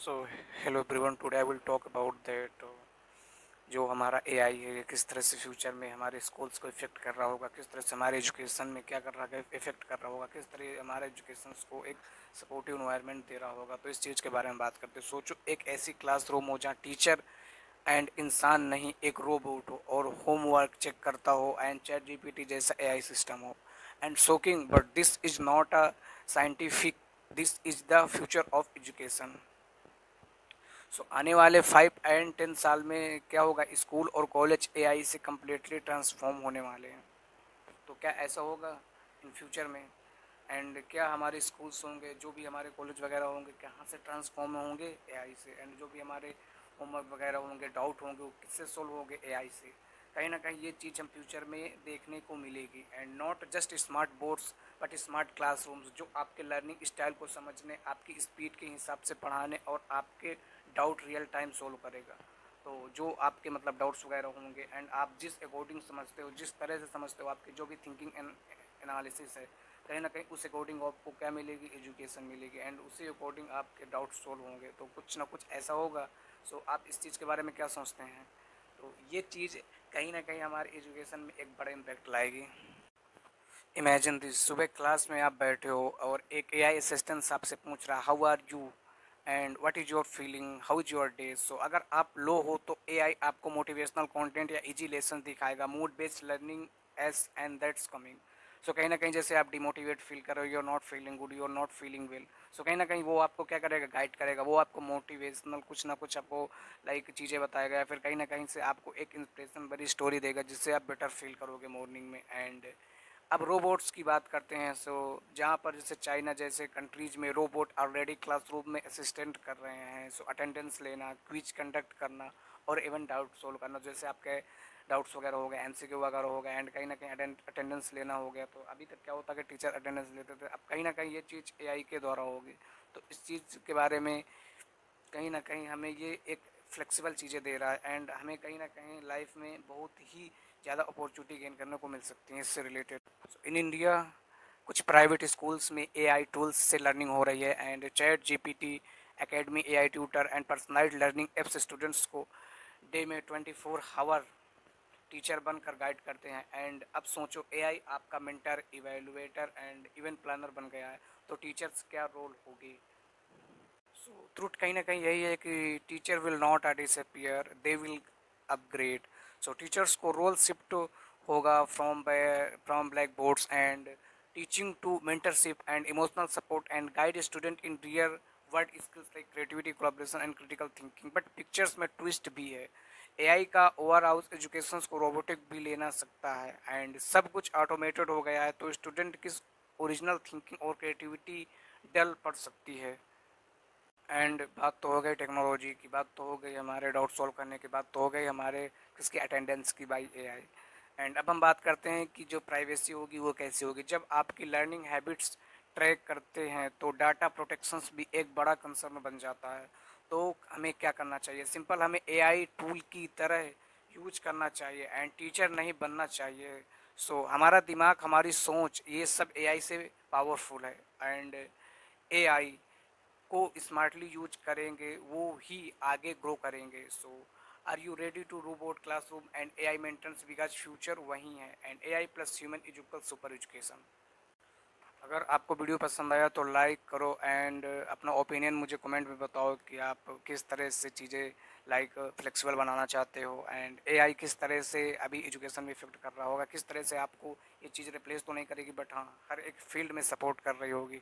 So hello everyone, today I will talk about that जो हमारा AI है किस तरह से फ्यूचर में हमारे स्कूल्स को इफ़ेक्ट कर रहा होगा, किस तरह से हमारे एजुकेशन में क्या कर रहा है, इफ़ेक्ट कर रहा होगा, किस तरह हमारे एजुकेशन को एक सपोर्टिव इन्वायरमेंट दे रहा होगा। तो इस चीज़ के बारे में बात करते हैं। सोचो एक ऐसी क्लासरूम हो जहाँ टीचर एंड इंसान नहीं एक रोबोट हो और होमवर्क चेक करता हो एंड चैट जीपीटी जैसा एआई सिस्टम हो and shocking but this is not a scientific, this is the future of education. आने वाले 5 एंड 10 साल में क्या होगा, स्कूल और कॉलेज एआई से कम्प्लीटली ट्रांसफॉर्म होने वाले हैं। तो क्या ऐसा होगा इन फ्यूचर में? एंड क्या हमारे स्कूल्स होंगे, जो भी हमारे कॉलेज वगैरह होंगे, कहाँ से ट्रांसफॉर्म होंगे? एआई से। एंड जो भी हमारे होमवर्क वगैरह होंगे, डाउट होंगे, वो किससे सोल्व होंगे? एआई से। कहीं ना कहीं ये चीज़ हम फ्यूचर में देखने को मिलेगी। And not just smart boards but smart classrooms जो आपके लर्निंग स्टाइल को समझने, आपकी स्पीड के हिसाब से पढ़ाने और आपके डाउट रियल टाइम सोल्व करेगा। तो जो आपके मतलब डाउट्स वगैरह होंगे एंड आप जिस अकॉर्डिंग समझते हो, जिस तरह से समझते हो, आपकी जो भी थिंकिंग एंड एनालिसिस है, कहीं ना कहीं उस अकॉर्डिंग आपको क्या मिलेगी? एजुकेशन मिलेगी। एंड उसी अकॉर्डिंग आपके डाउट सोल्व होंगे। तो कुछ ना कुछ ऐसा होगा। आप इस चीज़ के बारे में क्या सोचते हैं? तो ये चीज़ कहीं ना कहीं हमारे एजुकेशन में एक बड़ा इम्पैक्ट लाएगी। इमेजिन दिस, सुबह क्लास में आप बैठे हो और एक एआई असिस्टेंट आपसे पूछ रहा how are you and what is your feeling, how is your day. अगर आप लो हो तो एआई आपको मोटिवेशनल कंटेंट या इजी लेसन दिखाएगा, mood based learning is and that's coming. कहीं ना कहीं जैसे आप डिमोटिवेट फील कर रहे हो, you are not feeling good, you are not feeling well, कहीं ना कहीं वो आपको क्या करेगा? गाइड करेगा। वो आपको मोटिवेशनल कुछ ना कुछ आपको लाइक चीज़ें बताएगा, या फिर कहीं ना कहीं से आपको एक इंस्पिरेशन भरी स्टोरी देगा जिससे आप बेटर फील करोगे मॉर्निंग में। एंड अब रोबोट्स की बात करते हैं। जहाँ पर जैसे चाइना जैसे कंट्रीज में रोबोट ऑलरेडी क्लासरूम में असिस्टेंट कर रहे हैं। अटेंडेंस लेना, क्विज कंडक्ट करना और इवन डाउट सोल्व करना। जैसे आपके डाउट्स वगैरह हो गए, एमसीक्यू वगैरह हो गए, एंड कहीं ना कहीं अटेंडेंस लेना हो गया। तो अभी तक क्या होता कि टीचर अटेंडेंस लेते थे, अब कहीं ना कहीं ये चीज़ एआई के द्वारा होगी। तो इस चीज़ के बारे में कहीं ना कहीं हमें ये एक फ्लेक्सिबल चीज़ें दे रहा है एंड हमें कहीं ना कहीं लाइफ में बहुत ही ज़्यादा अपॉर्चुनिटी गेन करने को मिल सकती हैं इससे रिलेटेड। इन इंडिया कुछ प्राइवेट स्कूल्स में एआई टूल्स से लर्निंग हो रही है and chat GPT, academy, AI tutor and personalised learning apps students को डे में 24 आवर टीचर बनकर गाइड करते हैं। एंड अब सोचो एआई आपका mentor, evaluator and event planner बन गया है, तो टीचर्स क्या रोल होगी? ट्रुथ कहीं ना कहीं यही है कि teacher will not disappear, they will upgrade. Teachers को रोल शिफ्ट होगा from blackboards and teaching to mentorship and emotional support and guide student in real world skills like creativity, collaboration and critical thinking. But pictures में twist भी है। AI का overall education को robotic भी लेना सकता है एंड सब कुछ ऑटोमेटेड हो गया है, तो स्टूडेंट किस ओरिजिनल थिंकिंग और क्रिएटिविटी डल पड़ सकती है। एंड बात तो हो गई टेक्नोलॉजी की, बात तो हो गई हमारे डाउट सॉल्व करने की, बात तो हो गई हमारे किसकी अटेंडेंस की बाई एआई। एंड अब हम बात करते हैं कि जो प्राइवेसी होगी वो कैसी होगी। जब आपकी लर्निंग हैबिट्स ट्रैक करते हैं तो डाटा प्रोटेक्शंस भी एक बड़ा कंसर्न बन जाता है। तो हमें क्या करना चाहिए? सिंपल, हमें एआई टूल की तरह यूज करना चाहिए एंड टीचर नहीं बनना चाहिए। हमारा दिमाग, हमारी सोच, ये सब एआई से पावरफुल है एंड एआई को स्मार्टली यूज करेंगे वो ही आगे ग्रो करेंगे। Are you ready to robot classroom and AI maintenance, because future वही है and AI plus human is equal super education. अगर आपको वीडियो पसंद आया तो लाइक करो एंड अपना ओपिनियन मुझे कमेंट में बताओ कि आप किस तरह से चीज़ें लाइक फ्लेक्सिबल बनाना चाहते हो एंड एआई किस तरह से अभी एजुकेशन में इफेक्ट कर रहा होगा, किस तरह से आपको ये चीज़ रिप्लेस तो नहीं करेगी बट हाँ हर एक फील्ड में सपोर्ट कर रही होगी।